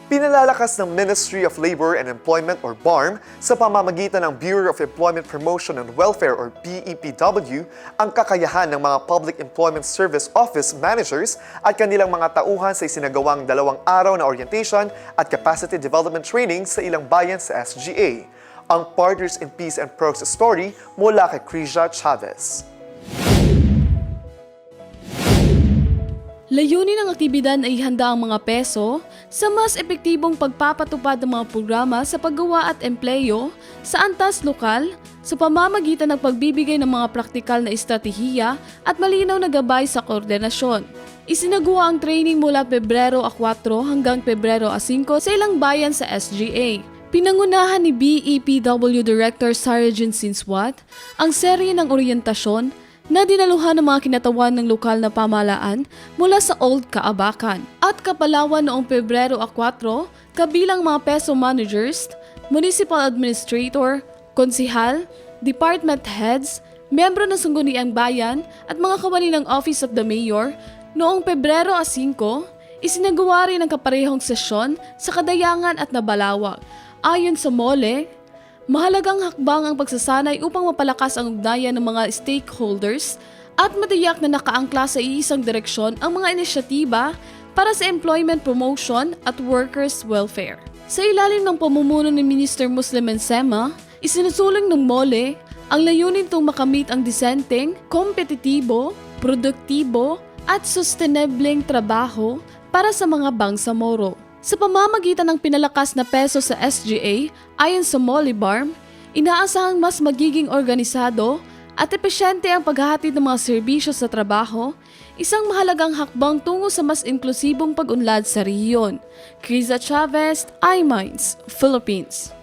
Pinalalakas ng Ministry of Labor and Employment or BARM sa pamamagitan ng Bureau of Employment Promotion and Welfare or BEPW ang kakayahan ng mga Public Employment Service Office Managers at kanilang mga tauhan sa isinagawang 2 araw na orientation at capacity development training sa ilang bayan sa SGA. Ang Partners in Peace and Progress story mula kay Krisia Chavez. Layunin ng aktibidad ay ihanda ang mga peso sa mas epektibong pagpapatupad ng mga programa sa paggawa at empleyo sa antas lokal sa pamamagitan ng pagbibigay ng mga praktikal na estratehiya at malinaw na gabay sa koordinasyon. Isinagawa ang training mula Pebrero 4 hanggang Pebrero 5 sa ilang bayan sa SGA. Pinangunahan ni BEPW Director Sarah Jean Sinswat ang serye ng oryentasyon na dinaluhan ng mga kinatawan ng lokal na pamahalaan mula sa Old Kaabakan at Kapalawan noong Pebrero 4 kabilang mga peso managers, municipal administrator, konsihal, department heads, miyembro ng Sangguniang Bayan at mga kawani ng Office of the Mayor. Noong Pebrero 5, isinagawa rin ang kaparehong sesyon sa Kadayangan at Nabalawag. Ayon sa MOLE, mahalagang hakbang ang pagsasanay upang mapalakas ang ugnayan ng mga stakeholders at matiyak na nakaangkla sa iisang direksyon ang mga inisyatiba para sa employment promotion at workers' welfare. Sa ilalim ng pamumuno ni Minister Muslim Ensema, isinusulong ng MOLE ang layunin itong makamit ang disenteng, kompetitibo, produktibo at sustainableng trabaho para sa mga bangsamoro. Sa pamamagitan ng pinalakas na peso sa SGA, ayon sa MOLE BARM, inaasahang mas magiging organisado at epesyente ang paghahatid ng mga serbisyo sa trabaho, isang mahalagang hakbang tungo sa mas inklusibong pag-unlad sa rehiyon. Krisia Chavez, iMinds, Philippines.